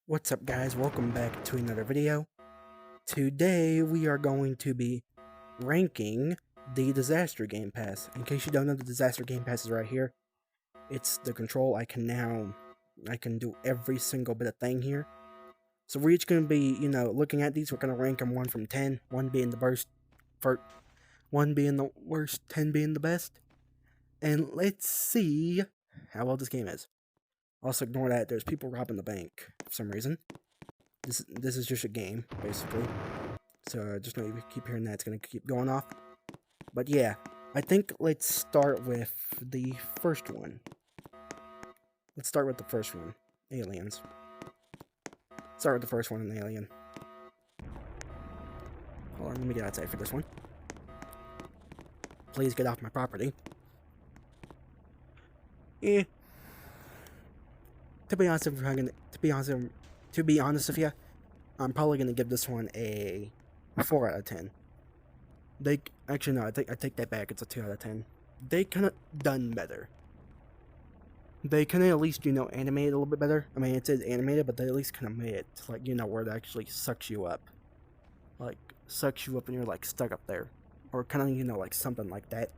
What's up guys, welcome back to another video. Today we are going to be ranking the Disaster Gamepass. In case you don't know, the Disaster Gamepass is right here. It's the control. I can do every single bit of thing here. So we're each going to be, looking at these. We're going to rank them 1 from 10, 1 being the worst, 1 being the worst, 10 being the best. And let's see how well this game is. Also ignore that, there's people robbing the bank for some reason. This is just a game, basically. So just know you keep hearing that, it's gonna keep going off. But yeah, I think let's start with the first one. Let's start with the first one. Aliens. Start with the first one, an alien. Hold on, let me get outside for this one. Please get off my property. Yeah. To be honest with you, I'm probably gonna give this one a 4 out of 10. Actually no, I take that back. It's a 2 out of 10. They could have done better. They could have at least animate it a little bit better. I mean, it is animated, but they at least could have made it like where it actually sucks you up, and you're like stuck up there, or kind of like something like that.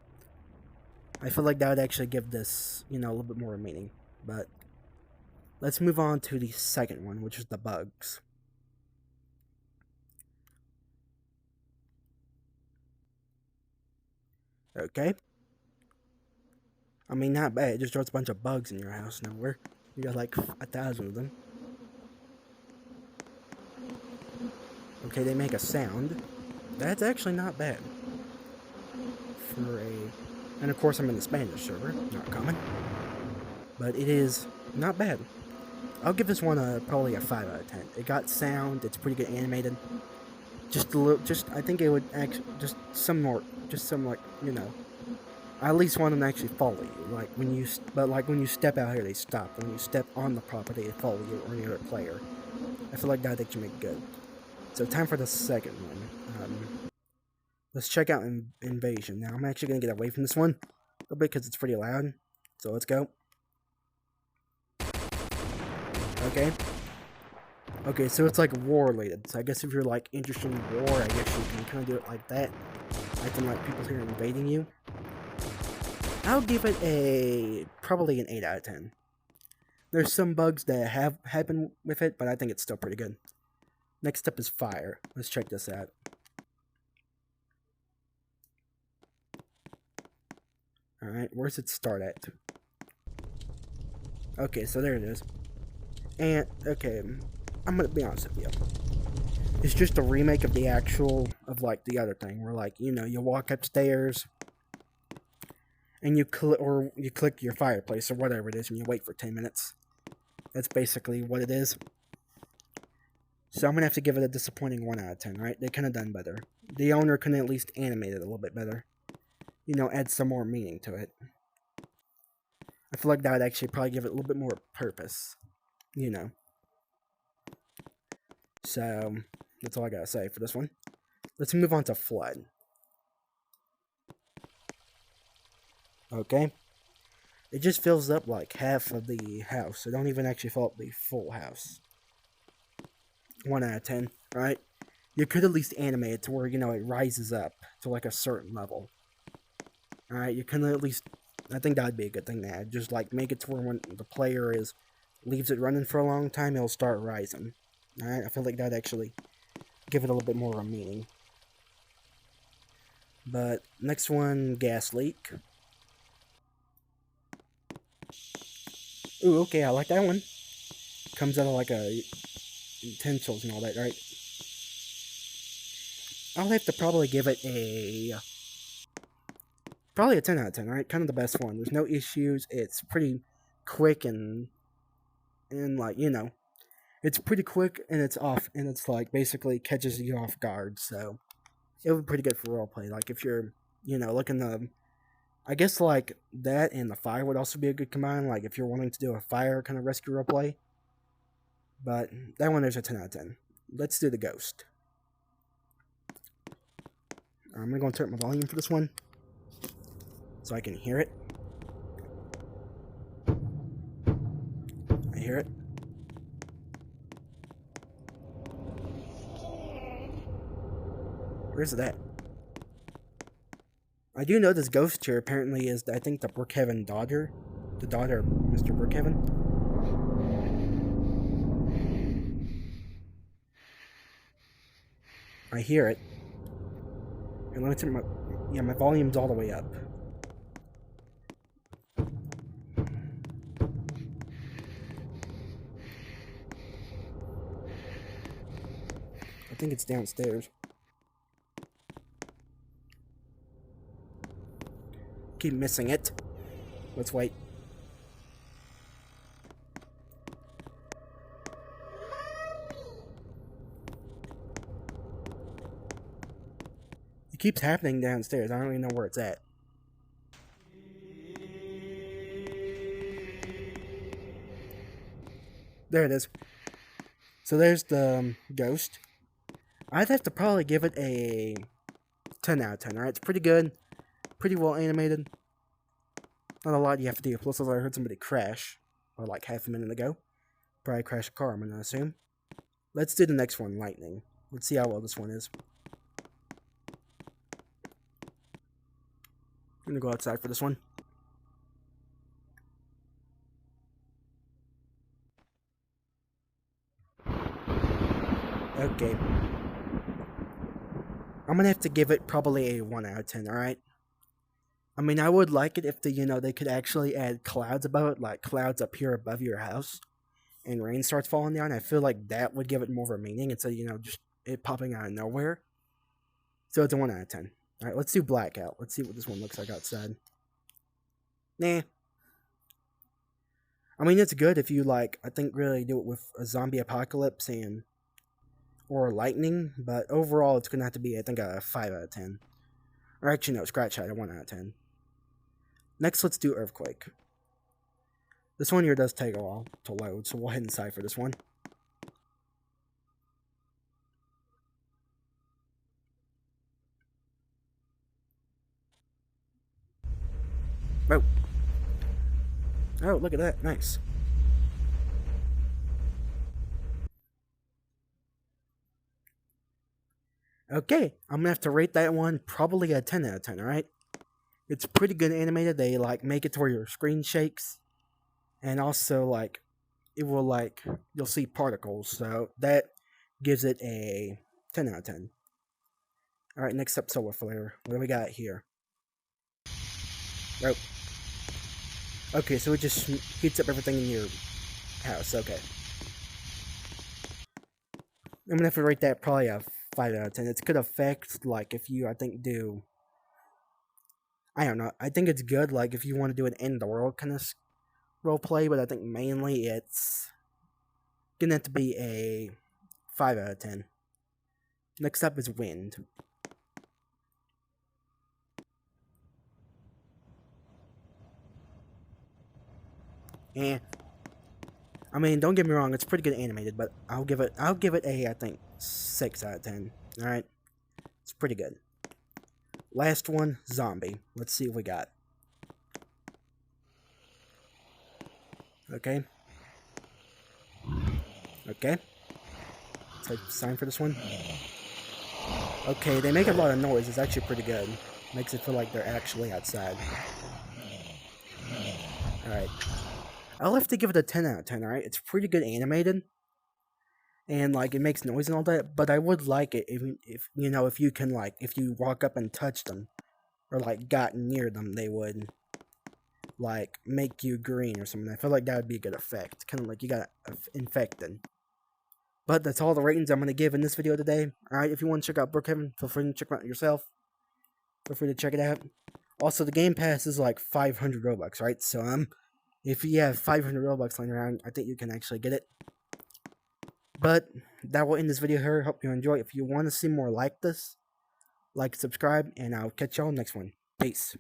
I feel like that would actually give this a little bit more meaning, but. Let's move on to the second one, which is the bugs. Okay. I mean, not bad. It just throws a bunch of bugs in your house nowhere. You got like 1,000 of them. Okay, they make a sound. That's actually not bad. And of course I'm in the Spanish server, not common. But it is not bad. I'll give this one probably a 5 out of 10. It got sound, it's pretty good animated. I think it would actually, I at least want them to actually follow you. When you step out here, they stop. When you step on the property, they follow you or any other player. I feel like that actually make good. So time for the second one. Let's check out Invasion. Now I'm actually gonna get away from this one a little bit because it's pretty loud. So let's go. Okay, so it's like war related. So I guess if you're like interested in war, I guess you can kind of do it like that. I can like people here invading you. I'll give it probably an 8 out of 10. There's some bugs that have happened with it, but I think it's still pretty good. Next up is fire. Let's check this out. Alright, where's it start at? Okay, so there it is. And, okay, I'm gonna be honest with you. It's just a remake of the the other thing, where you walk upstairs and you click your fireplace or whatever it is and you wait for 10 minutes. That's basically what it is. So I'm gonna have to give it a disappointing 1 out of 10, right? They could have done better. The owner could at least animate it a little bit better. Add some more meaning to it. I feel like that would actually probably give it a little bit more purpose. So, that's all I gotta say for this one. Let's move on to Flood. Okay. It just fills up like half of the house. It don't even actually fill up the full house. 1 out of 10, right? You could at least animate it to where, it rises up to like a certain level. Alright, you can at least, I think that'd be a good thing to add. Just make it to where when the player leaves it running for a long time, it'll start rising. Alright, I feel like that'd actually give it a little bit more of a meaning. But, next one, gas leak. Ooh, okay, I like that one. Comes out of like utensils and all that, right? I'll have to probably give it probably a 10 out of 10, right? Kind of the best one. There's no issues. It's pretty quick and it's pretty quick and it's off and it's basically catches you off guard. So it would be pretty good for roleplay. If you're looking to, I guess that and the fire would also be a good combine. If you're wanting to do a fire kind of rescue roleplay. But that one there's a 10 out of 10. Let's do the ghost. I'm gonna go and turn up my volume for this one so I can hear it. I hear it. Where's it at? I do know this ghost here apparently is, I think, the Brookhaven daughter. The daughter of Mr. Brookhaven. I hear it. And let me turn my volume's all the way up. I think it's downstairs. Keep missing it. Let's wait. It keeps happening downstairs. I don't even know where it's at. There it is. So there's the ghost. I'd have to probably give it a 10 out of 10, alright? It's pretty good. Pretty well animated. Not a lot you have to do. Plus, I heard somebody crash. Or like half a minute ago. Probably crashed a car, I'm gonna assume. Let's do the next one, lightning. Let's see how well this one is. I'm gonna go outside for this one. Okay. I'm gonna have to give it probably a 1 out of 10, alright? I mean, I would like it if they could actually add clouds above it, like clouds up here above your house, and rain starts falling down. I feel like that would give it more of a meaning instead of, just it popping out of nowhere. So it's a 1 out of 10. Alright, let's do blackout. Let's see what this one looks like outside. Nah. I mean, it's good if you, I think really do it with a zombie apocalypse or lightning, but overall it's gonna have to be, I think, a 5 out of 10. Or actually, no, scratch that, a 1 out of 10. Next, let's do earthquake. This one here does take a while to load, so we'll head inside for this one. Oh. Oh, look at that. Nice. Okay, I'm gonna have to rate that one probably a 10 out of 10, alright? It's pretty good animated. They, make it to where your screen shakes. And also, it will, you'll see particles. So, that gives it a 10 out of 10. Alright, next up, solar flare. What do we got here? Oh. Okay, so it just heats up everything in your house. Okay. I'm gonna have to rate that probably a 5 out of 10. It's good effect, if you, I think, do... I don't know. I think it's good, if you want to do an end of the world kind of roleplay, but I think mainly it's gonna have to be a 5 out of 10. Next up is wind. I mean, don't get me wrong, it's pretty good animated, but I'll give it a, I think, 6 out of 10. Alright? It's pretty good. Last one, zombie. Let's see what we got. Okay. Okay. Let's sign for this one. Okay, they make a lot of noise. It's actually pretty good. Makes it feel like they're actually outside. Alright. I'll have to give it a 10 out of 10, alright? It's pretty good animated. And, it makes noise and all that. But I would like it if you can, if you walk up and touch them. Or, got near them, they would, make you green or something. I feel like that would be a good effect. Kind of like you got infected. But that's all the ratings I'm going to give in this video today. Alright, if you want to check out Brookhaven, feel free to check it out yourself. Feel free to check it out. Also, the Gamepass is 500 Robux, right? So, if you have 500 Robux laying around, I think you can actually get it. But that will end this video here. Hope you enjoy. If you want to see more like this, subscribe, and I'll catch y'all next one. Peace.